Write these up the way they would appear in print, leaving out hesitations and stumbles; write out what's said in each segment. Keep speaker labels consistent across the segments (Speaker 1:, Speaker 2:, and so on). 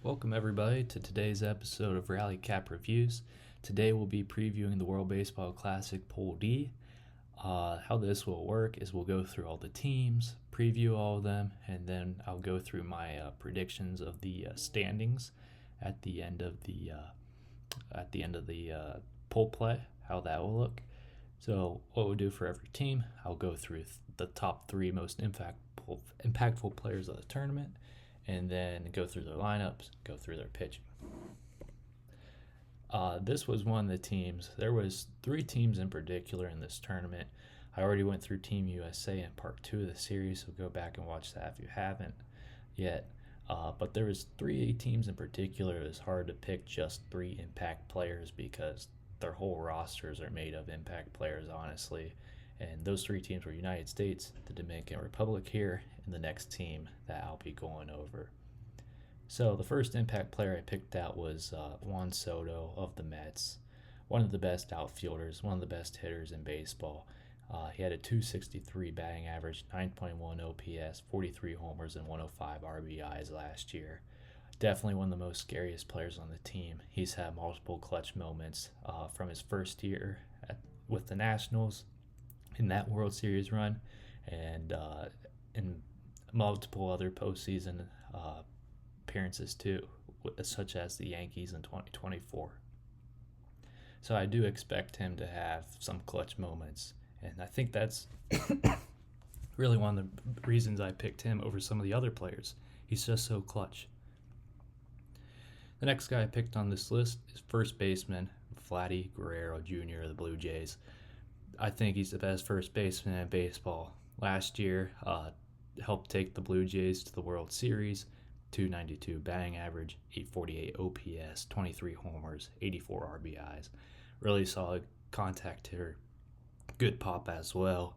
Speaker 1: Welcome, everybody, to today's episode of Rally Cap Reviews. Today we'll be previewing the World Baseball Classic Pool D. How this will work is we'll go through all the teams, preview all of them, and then I'll go through my predictions of the standings at the end of the poll play, how that will look. So what we'll do for every team, I'll go through the top three most impactful players of the tournament, and then go through their lineups, go through their pitching. This was one of the teams. There was three teams in particular in this tournament. I already went through Team USA in part 2 of the series, so go back and watch that if you haven't yet. But there was three teams in particular. It was hard to pick just three impact players because their whole rosters are made of impact players, honestly. And those three teams were United States, the Dominican Republic here, and the next team that I'll be going over. So the first impact player I picked out was Juan Soto of the Mets. One of the best outfielders, one of the best hitters in baseball. He had a .263 batting average, 9.1 OPS, 43 homers, and 105 RBIs last year. Definitely one of the most scariest players on the team. He's had multiple clutch moments from his first year with the Nationals in that World Series run, and in multiple other postseason appearances too, such as the Yankees in 2024. So I do expect him to have some clutch moments, and I think that's really one of the reasons I picked him over some of the other players. He's just so clutch. The next guy I picked on this list is first baseman Vladdy Guerrero Jr. of the Blue Jays. I think he's the best first baseman in baseball. Last year, helped take the Blue Jays to the World Series, .292 batting average, 848 OPS, 23 homers, 84 RBIs. Really solid contact hitter, good pop as well.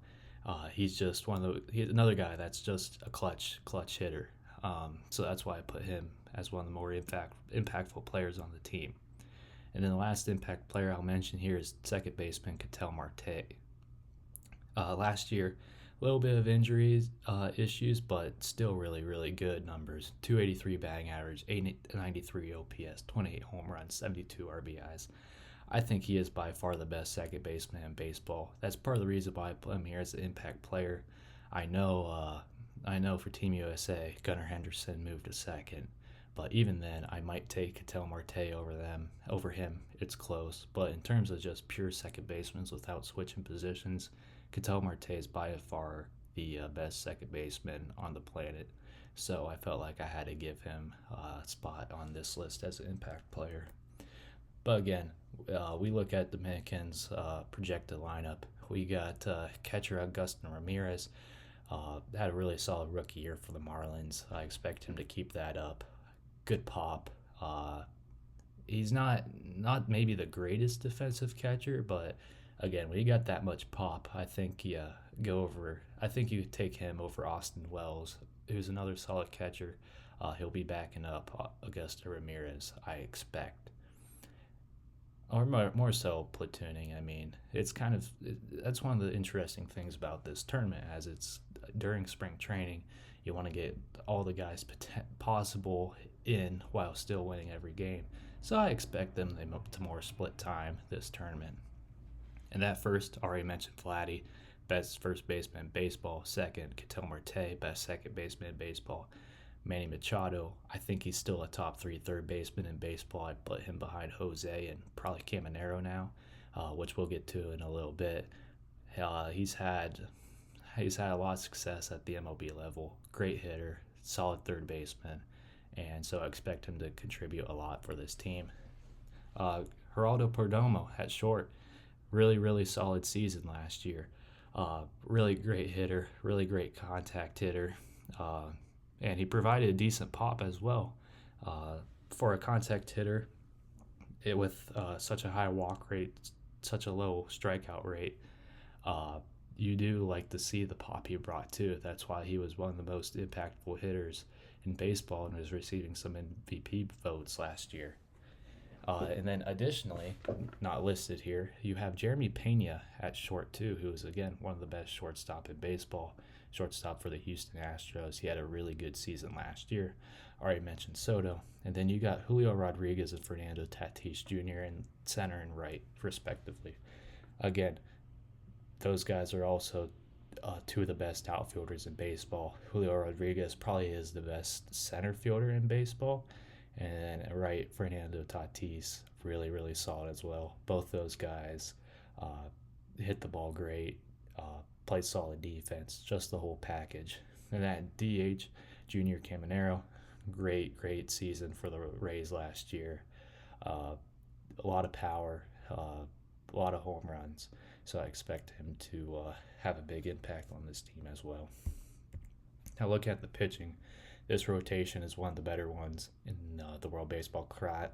Speaker 1: He's just he's another guy that's just a clutch hitter. So that's why I put him as one of the more impactful players on the team. And then the last impact player I'll mention here is second baseman Ketel Marte. Last year, a little bit of injuries issues, but still really good numbers. .283 batting average, 893 OPS, 28 home runs, 72 RBIs. I think he is by far the best second baseman in baseball. That's part of the reason why I put him here as an impact player. I know for Team USA, Gunnar Henderson moved to second. But even then, I might take Ketel Marte over him. It's close. But in terms of just pure second basemen without switching positions, Ketel Marte is by far the best second baseman on the planet. So I felt like I had to give him a spot on this list as an impact player. But again, we look at Dominican's projected lineup. We got catcher Agustin Ramirez. Had a really solid rookie year for the Marlins. I expect him to keep that up. Good pop. He's not maybe the greatest defensive catcher, but again, when you got that much pop, I think you could take him over Austin Wells, who's another solid catcher. He'll be backing up Augusto Ramirez, I expect. Or more so platooning. I mean, that's one of the interesting things about this tournament, as it's during spring training. You want to get all the guys possible in while still winning every game. So I expect them to more split time this tournament. And that first, already mentioned Vladdy, best first baseman in baseball. Second, Ketel Marte, best second baseman in baseball. Manny Machado, I think he's still a top 3 third baseman in baseball. I'd put him behind Jose and probably Caminero now, which we'll get to in a little bit. He's had a lot of success at the MLB level. Great hitter, solid third baseman, and so I expect him to contribute a lot for this team. Geraldo Perdomo at short, really solid season last year. Really great hitter, really great contact hitter, and he provided a decent pop as well. For a contact hitter, with such a high walk rate, such a low strikeout rate, you do like to see the pop he brought too. That's why he was one of the most impactful hitters in baseball and was receiving some MVP votes last year. And then additionally, not listed here, you have Jeremy Pena at short too, who is again one of the best shortstop in baseball. shortstop for the Houston Astros. He had a really good season last year. Already mentioned Soto. And then you got Julio Rodriguez and Fernando Tatis Jr. in center and right, respectively. Again, those guys are also two of the best outfielders in baseball. Julio Rodriguez probably is the best center fielder in baseball. And right, Fernando Tatis, really, really solid as well. Both those guys hit the ball great, played solid defense, just the whole package. And that DH, Junior Caminero, great season for the Rays last year. A lot of power, a lot of home runs. So I expect him to have a big impact on this team as well. Now look at the pitching. This rotation is one of the better ones in the World Baseball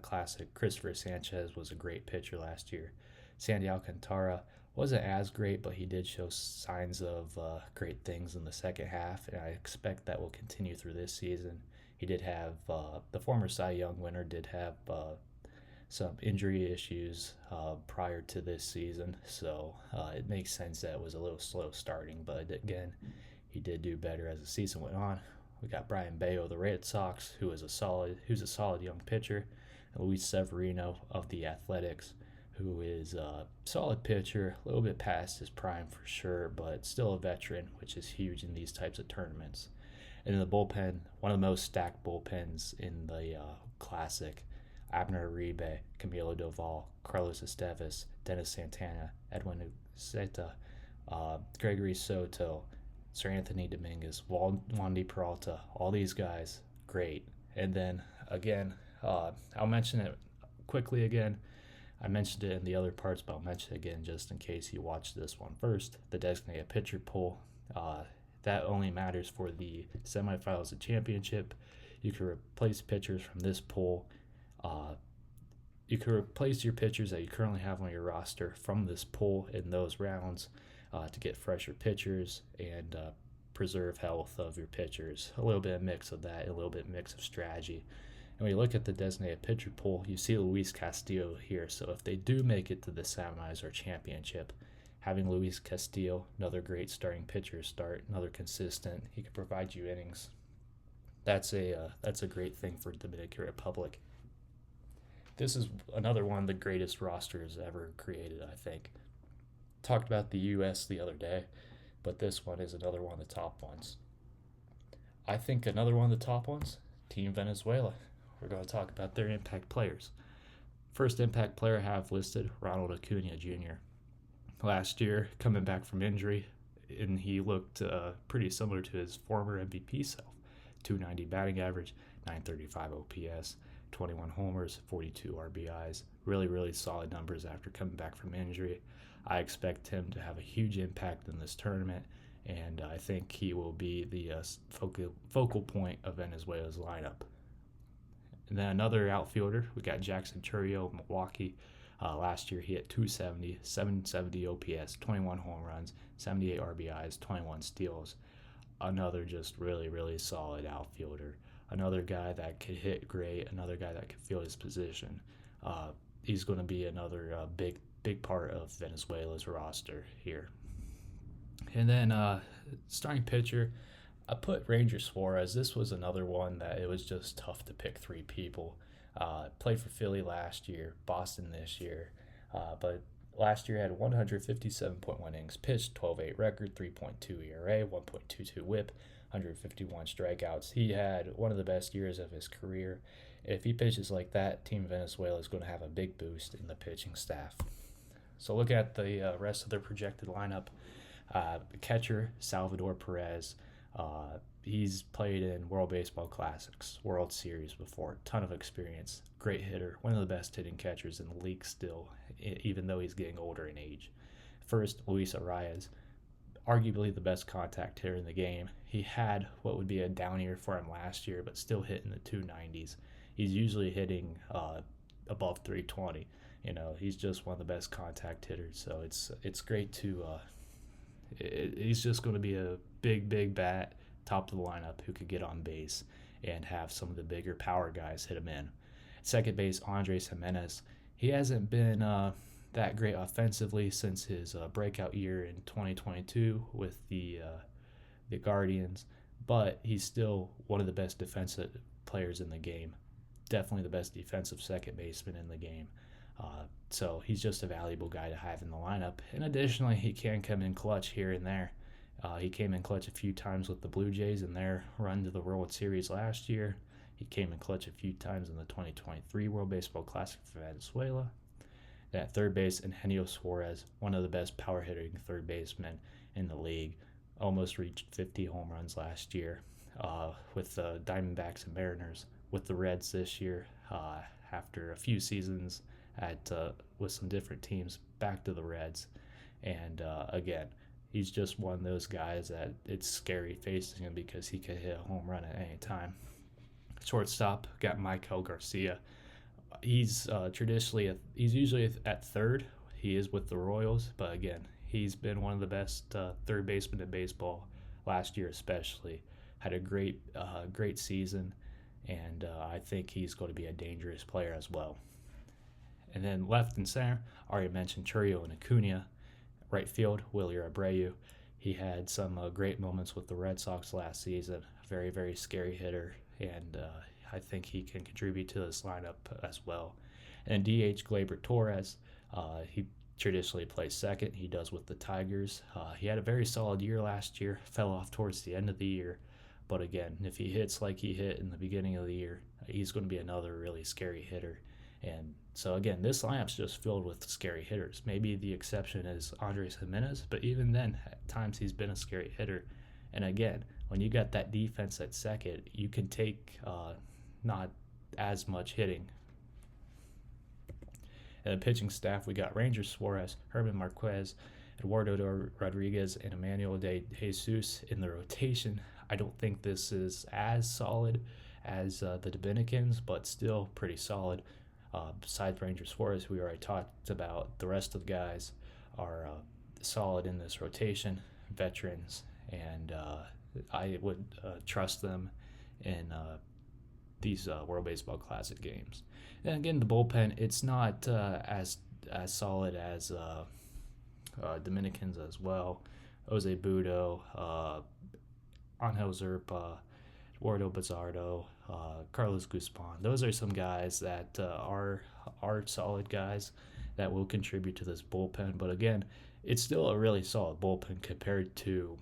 Speaker 1: Classic. Christopher Sanchez was a great pitcher last year. Sandy Alcantara wasn't as great, but he did show signs of great things in the second half, and I expect that will continue through this season. He did have, the former Cy Young winner did have some injury issues prior to this season, so it makes sense that it was a little slow starting, but again, he did do better as the season went on. We got Brian Bayo of the Red Sox, who's a solid young pitcher, and Luis Severino of the Athletics, who is a solid pitcher, a little bit past his prime for sure, but still a veteran, which is huge in these types of tournaments. And in the bullpen, one of the most stacked bullpens in the Classic, Abner Uribe, Camilo Doval, Carlos Estevez, Dennis Santana, Edwin Uceta, Gregory Soto, Sir Anthony Dominguez, Wandy Peralta, all these guys, great. And then, again, I'll mention it quickly again. I mentioned it in the other parts, but I'll mention it again just in case you watched this one first. The designated pitcher pool, that only matters for the semifinals of championship. You can replace pitchers from this pool. You can replace your pitchers that you currently have on your roster from this pool in those rounds to get fresher pitchers and preserve health of your pitchers. A little bit of mix of that, a little bit of mix of strategy. And when you look at the designated pitcher pool, you see Luis Castillo here. So if they do make it to the semis or championship, having Luis Castillo, another great starting pitcher, another consistent, he can provide you innings. That's a great thing for Dominican Republic. This is another one of the greatest rosters ever created, I think. Talked about the U.S. the other day, but this one is another one of the top ones. I think another one of the top ones, Team Venezuela. We're going to talk about their impact players. First impact player I have listed, Ronald Acuna Jr. Last year, coming back from injury, and he looked pretty similar to his former MVP self. 290 batting average, 935 OPS, 21 homers, 42 RBIs. Really, really solid numbers after coming back from injury. I expect him to have a huge impact in this tournament, and I think he will be the focal point of Venezuela's lineup. And then another outfielder, we got Jackson Chourio of Milwaukee. Last year he hit 270, 770 OPS, 21 home runs, 78 RBIs, 21 steals. Another just really, really solid outfielder. Another guy that could hit great, another guy that could field his position. He's going to be another big part of Venezuela's roster here. And then starting pitcher, I put Ranger Suarez. This was another one that it was just tough to pick three people. Played for Philly last year, Boston this year, but last year had 157.1 innings pitched, 12.8 record, 3.2 ERA, 1.22 WHIP, 151 strikeouts. He had one of the best years of his career. If he pitches like that, Team Venezuela is going to have a big boost in the pitching staff. So look at the rest of their projected lineup. Catcher, Salvador Perez. He's played in World Baseball Classics, World Series before, ton of experience, great hitter, one of the best hitting catchers in the league still, even though he's getting older in age. First, Luis Arias, arguably the best contact hitter in the game. He had what would be a down year for him last year, but still hitting the 290s. He's usually hitting above 320. He's just one of the best contact hitters, so it's great to he's just going to be a big bat, top of the lineup who could get on base and have some of the bigger power guys hit him in. Second base, Andres Jimenez. He hasn't been that great offensively since his breakout year in 2022 with the the Guardians, but he's still one of the best defensive players in the game. Definitely the best defensive second baseman in the game. So he's just a valuable guy to have in the lineup. And additionally, he can come in clutch here and there. He came in clutch a few times with the Blue Jays in their run to the World Series last year. He came in clutch a few times in the 2023 World Baseball Classic for Venezuela. And at third base, Eugenio Suarez, one of the best power hitting third basemen in the league, almost reached 50 home runs last year with the Diamondbacks and Mariners. With the Reds this year, after a few seasons with some different teams, back to the Reds. And again, he's just one of those guys that it's scary facing him because he could hit a home run at any time. Shortstop, got Michael Garcia. He's he's usually at third. He is with the Royals, but again, he's been one of the best third basemen in baseball last year, especially. Had a great season, and I think he's going to be a dangerous player as well. And then left and center, already mentioned Churio and Acuna. Right field, Willie Abreu. He had some great moments with the Red Sox last season. Very, very scary hitter, and I think he can contribute to this lineup as well. And DH Gleyber Torres, he traditionally plays second. He does with the Tigers. He had a very solid year last year, fell off towards the end of the year. But again, if he hits like he hit in the beginning of the year, he's going to be another really scary hitter. And so again, this lineup's just filled with scary hitters. Maybe the exception is Andres Jimenez, but even then, at times he's been a scary hitter. And again, when you got that defense at second, you can take not as much hitting. And the pitching staff, we got Ranger Suarez, Herman Marquez, Eduardo Rodriguez, and Emmanuel de Jesus in the rotation. I don't think this is as solid as the Dominicans, but still pretty solid. Besides Ranger Suarez, we already talked about, the rest of the guys are solid in this rotation, veterans, and I would trust them in these World Baseball Classic games. And again, the bullpen, it's not as solid as Dominicans as well. Jose Budo, Angel Zerpa, Eduardo Bazardo, Carlos Guzman. Those are some guys that are solid guys that will contribute to this bullpen. But again, it's still a really solid bullpen compared to,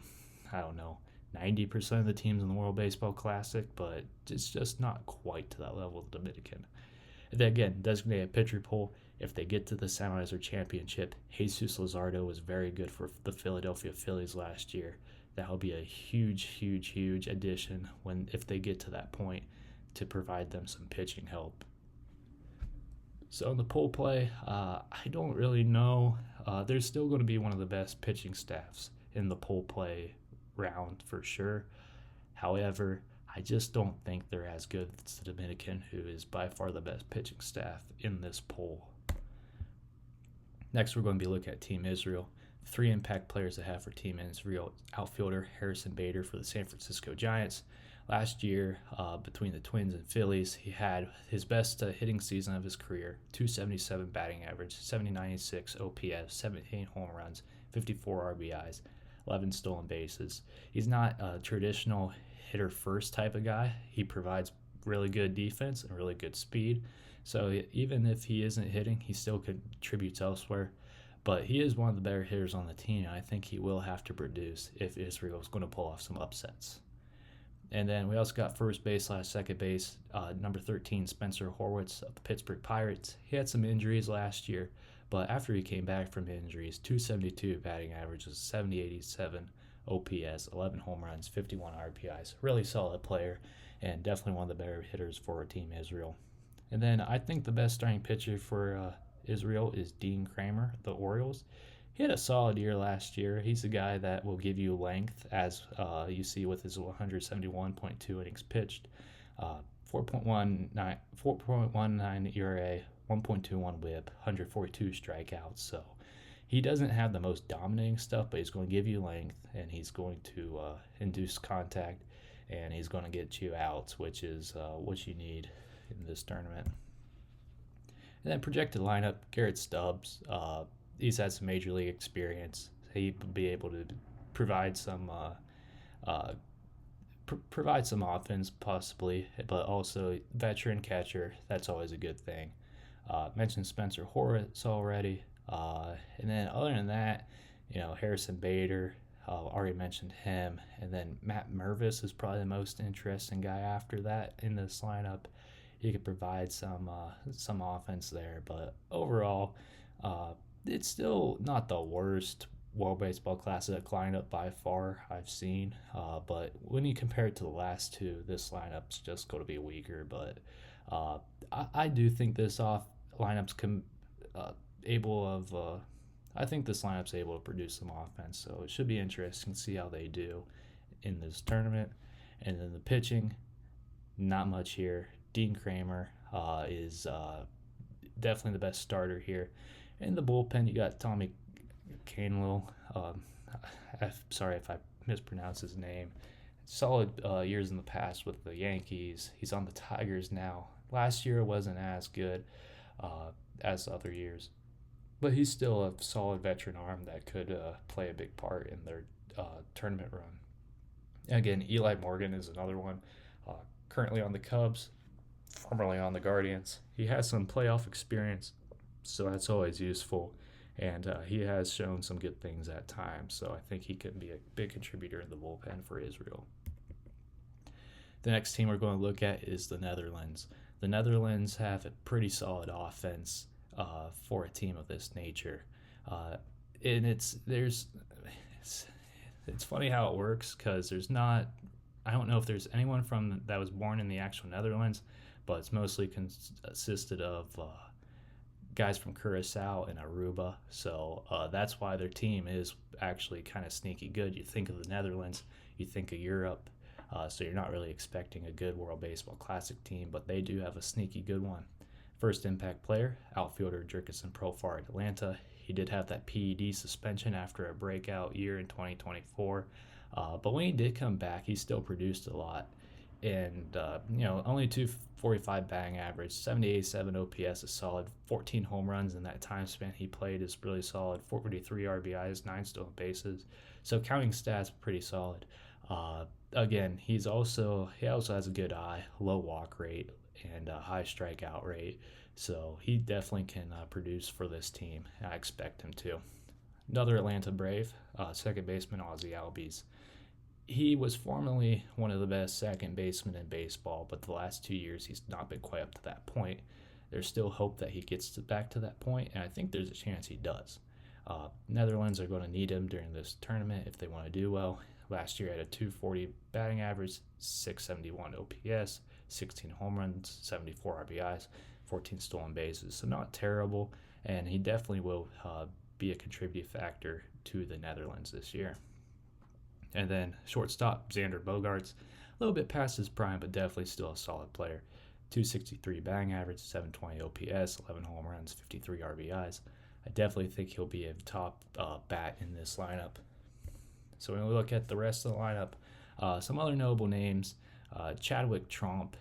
Speaker 1: 90% of the teams in the World Baseball Classic, but it's just not quite to that level of the Dominican. And then again, designated pitcher pool. If they get to the Sennheiser Championship, Jesus Luzardo was very good for the Philadelphia Phillies last year. That'll be a huge addition if they get to that point to provide them some pitching help. So in the pool play, I don't really know. There's still going to be one of the best pitching staffs in the pool play round for sure. However, I just don't think they're as good as the Dominican, who is by far the best pitching staff in this poll. Next, we're going to be looking at Team Israel. 3 impact players they have for Team Israel. Outfielder Harrison Bader for the San Francisco Giants. Last year, between the Twins and Phillies, he had his best hitting season of his career. 277 batting average, 796 OPS, 17 home runs, 54 RBIs, 11 stolen bases. He's not a traditional hitter first type of guy. He provides really good defense and really good speed. So even if he isn't hitting, he still contributes elsewhere. But he is one of the better hitters on the team, and I think he will have to produce if Israel is going to pull off some upsets. And then we also got first base / second base, number 13, Spencer Horwitz of the Pittsburgh Pirates. He had some injuries last year, but after he came back from injuries, 272 batting averages, 70-87 OPS, 11 home runs, 51 RBIs. Really solid player, and definitely one of the better hitters for Team Israel. And then I think the best starting pitcher for Israel is Dean Kramer, the Orioles. He had a solid year last year. He's a guy that will give you length, as you see with his 171.2 innings pitched, 4.19 ERA, 1.21 WHIP, 142 strikeouts. So he doesn't have the most dominating stuff, but he's going to give you length, and he's going to induce contact, and he's going to get you outs, which is what you need in this tournament. And then projected lineup, Garrett Stubbs. He's had some major league experience. He'd be able to provide some Uh, Provide some offense possibly, but also veteran catcher. That's always a good thing. Mentioned Spencer Horwitz already, and then other than that, Harrison Bader. Already mentioned him, and then Matt Mervis is probably the most interesting guy after that in this lineup. He could provide some offense there, but overall, it's still not the worst World Baseball Classic lineup by far I've seen. But when you compare it to the last two, this lineup's just going to be weaker. But I do think this lineup's able of. I think this lineup's able to produce some offense, so it should be interesting to see how they do in this tournament. And then the pitching, not much here. Dean Kramer is definitely the best starter here. In the bullpen, you got Tommy Canelo. I'm sorry if I mispronounce his name. Solid years in the past with the Yankees. He's on the Tigers now. Last year wasn't as good as other years, but he's still a solid veteran arm that could play a big part in their tournament run. Again, Eli Morgan is another one, currently on the Cubs, formerly on the Guardians. He has some playoff experience, so that's always useful, and he has shown some good things at times, so I think he can be a big contributor in the bullpen for Israel. The next team we're going to look at is the Netherlands. The Netherlands have a pretty solid offense for a team of this nature, and it's funny how it works because I don't know if there's anyone that was born in the actual Netherlands, but it's mostly consisted of guys from Curacao and Aruba, so that's why their team is actually kind of sneaky good. You think of the Netherlands, you think of Europe, so you're not really expecting a good World Baseball Classic team, but they do have a sneaky good one. First impact player, outfielder Jerkison Profar at Atlanta. He did have that PED suspension after a breakout year in 2024, but when he did come back, he still produced a lot. And, only 245 batting average, 78.7 OPS is solid, 14 home runs in that time span he played is really solid, 43 RBIs, 9 stolen bases. So counting stats, pretty solid. Again, he also has a good eye, low walk rate, and a high strikeout rate. So he definitely can produce for this team. I expect him to. Another Atlanta Brave, second baseman Ozzie Albies. He was formerly one of the best second basemen in baseball, but the last 2 years he's not been quite up to that point. There's still hope that he gets back to that point, and I think there's a chance he does. Netherlands are going to need him during this tournament if they want to do well. Last year, he had a 240 batting average, 671 OPS, 16 home runs, 74 RBIs, 14 stolen bases. So not terrible, and he definitely will be a contributing factor to the Netherlands this year. And then shortstop, Xander Bogaerts, a little bit past his prime, but definitely still a solid player. 263 batting average, 720 OPS, 11 home runs, 53 RBIs. I definitely think he'll be a top bat in this lineup. So when we look at the rest of the lineup, some other notable names, Chadwick Tromp,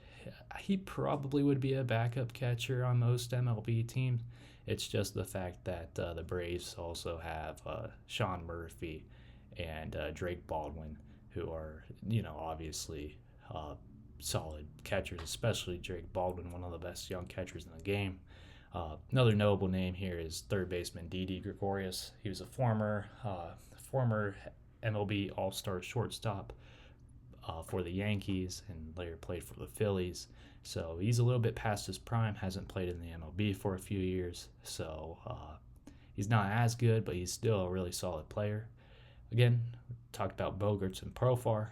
Speaker 1: he probably would be a backup catcher on most MLB teams. It's just the fact that the Braves also have Sean Murphy and Drake Baldwin, who are, obviously solid catchers, especially Drake Baldwin, one of the best young catchers in the game. Another notable name here is third baseman Didi Gregorius. He was a former MLB All-Star shortstop for the Yankees and later played for the Phillies. So he's a little bit past his prime, hasn't played in the MLB for a few years. So he's not as good, but he's still a really solid player. Again, talked about Bogaerts and Profar.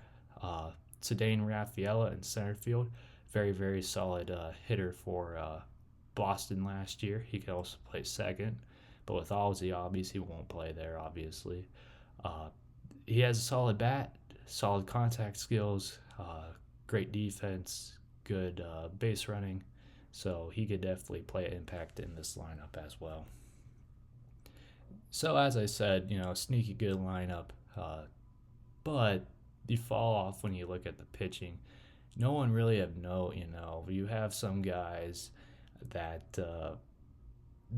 Speaker 1: Cedane Rafaela in center field. Very, very solid hitter for Boston last year. He could also play second, but with Ozzie Albies, he won't play there, obviously. He has a solid bat, solid contact skills, great defense, good base running, so he could definitely play an impact in this lineup as well. So as I said, sneaky good lineup, but you fall off when you look at the pitching. No one really of note, You have some guys that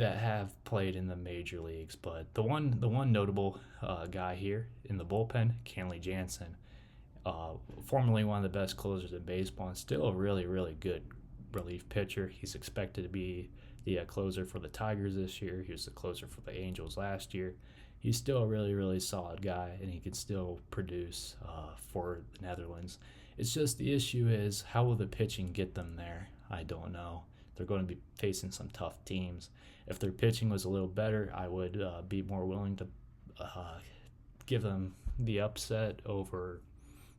Speaker 1: have played in the major leagues, but the one notable guy here in the bullpen, Kenley Jansen. uh, formerly one of the best closers in baseball, and still a really, really good relief pitcher. He's expected to be the closer for the Tigers this year. He was the closer for the Angels last year. He's still a really, really solid guy, and he can still produce for the Netherlands. It's just the issue is how will the pitching get them there? I don't know. They're going to be facing some tough teams. If their pitching was a little better, I would be more willing to give them the upset over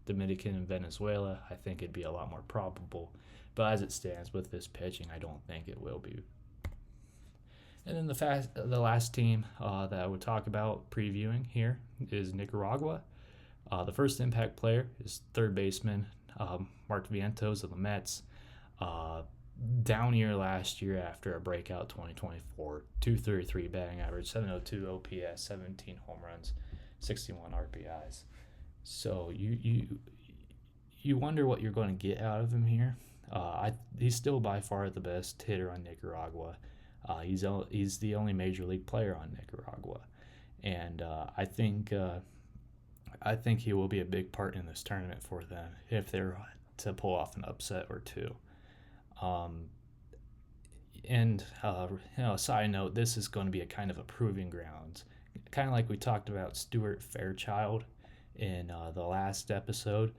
Speaker 1: Dominican and Venezuela. I think it'd be a lot more probable. But as it stands with this pitching, I don't think it will be. And then the last team that I would talk about previewing here is Nicaragua. The first impact player is third baseman Mark Vientos of the Mets. Down year last year after a breakout 2024, 233 batting average, 702 OPS, 17 home runs, 61 RBIs. So you wonder what you're going to get out of him here. He's still by far the best hitter on Nicaragua. He's the only major league player on Nicaragua, and I think he will be a big part in this tournament for them if they're to pull off an upset or two. Side note, this is going to be a kind of a proving ground, kind of like we talked about Stuart Fairchild in the last episode.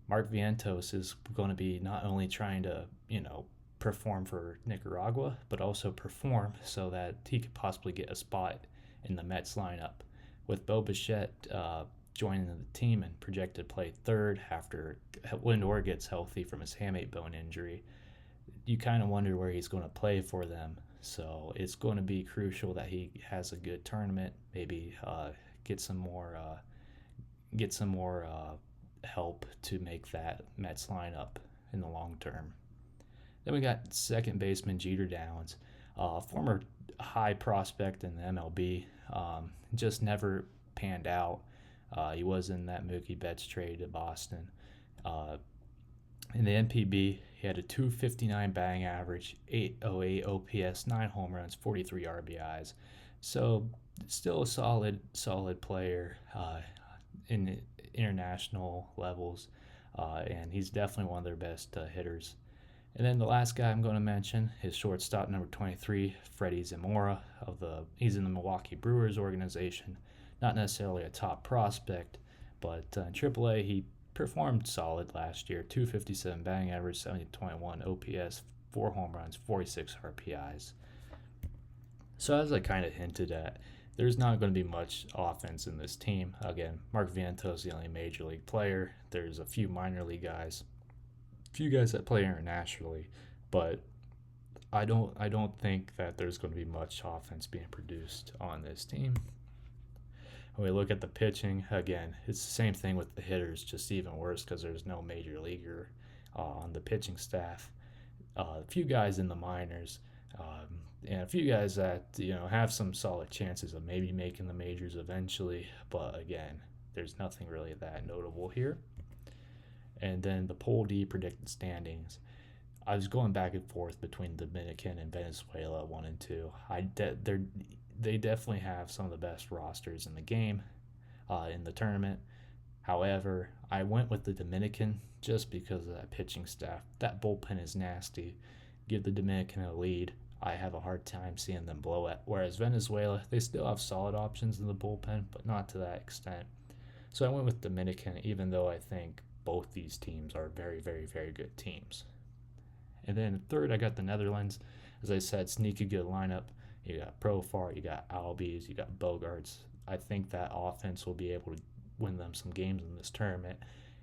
Speaker 1: Mark Vientos is going to be not only trying to, perform for Nicaragua, but also perform so that he could possibly get a spot in the Mets lineup. With Bo Bichette joining the team and projected to play third after Lindor gets healthy from his hamate bone injury, you kind of wonder where he's going to play for them. So it's going to be crucial that he has a good tournament, maybe get some more help to make that Mets lineup in the long term. Then we got second baseman Jeter Downs, former high prospect in the MLB, just never panned out. He was in that Mookie Betts trade to Boston. In the NPB, he had a 259 batting average, 808 OPS, 9 home runs, 43 RBIs. So still a solid player in international levels, and he's definitely one of their best hitters. And then the last guy I'm going to mention is shortstop number 23, Freddie Zamora. He's in the Milwaukee Brewers organization. Not necessarily a top prospect, but in AAA he performed solid last year. 257 batting average, 70.1 OPS, 4 home runs, 46 RPIs. So as I kind of hinted at, there's not going to be much offense in this team. Again, Mark Vientos is the only major league player. There's a few minor league guys, a few guys that play internationally, but I don't think that there's going to be much offense being produced on this team. When we look at the pitching, again, it's the same thing with the hitters, just even worse because there's no major leaguer on the pitching staff. A few guys in the minors, and a few guys that have some solid chances of maybe making the majors eventually, but again, there's nothing really that notable here. And then the Pool D predicted standings. I was going back and forth between Dominican and Venezuela 1 and 2. They definitely have some of the best rosters in the game in the tournament. However, I went with the Dominican just because of that pitching staff. That bullpen is nasty. Give the Dominican a lead. I have a hard time seeing them blow it. Whereas Venezuela, they still have solid options in the bullpen, but not to that extent. So I went with Dominican, even though I think both these teams are very, very, very good teams. And then third, I got the Netherlands. As I said, sneaky good lineup. You got Profar, you got Albies, you got Bogarts. I think that offense will be able to win them some games in this tournament.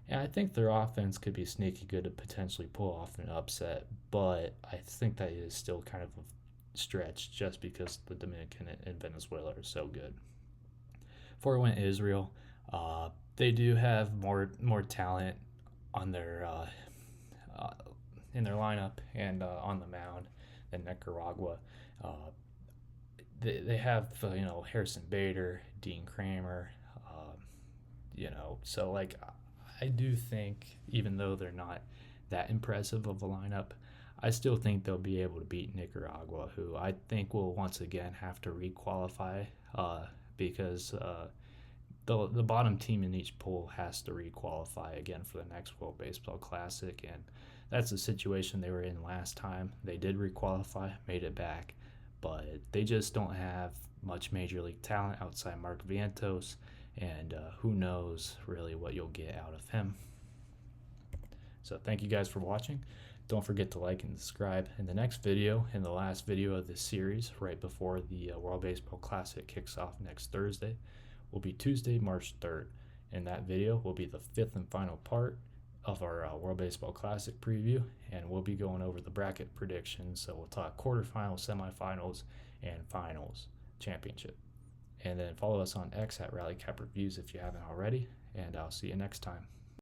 Speaker 1: And I think their offense could be sneaky good to potentially pull off an upset, but I think that is still kind of a stretch just because the Dominican and Venezuela are so good. Before I went to Israel, they do have more talent on their in their lineup and on the mound than Nicaragua. They have Harrison Bader, Dean Kramer, so like I do think even though they're not that impressive of a lineup, I still think they'll be able to beat Nicaragua, who I think will once again have to requalify because the bottom team in each pool has to requalify again for the next World Baseball Classic, and that's the situation they were in last time. They did requalify, made it back, but they just don't have much major league talent outside Mark Vientos, and who knows really what you'll get out of him. So thank you guys for watching. Don't forget to like and subscribe. In the next video, in the last video of this series, right before the World Baseball Classic kicks off next Thursday, will be Tuesday, March 3rd. And that video will be the 5th and final part of our World Baseball Classic preview, and we'll be going over the bracket predictions. So we'll talk quarterfinals, semifinals, and finals championship. And then follow us on X at Rally Cap Reviews if you haven't already, and I'll see you next time.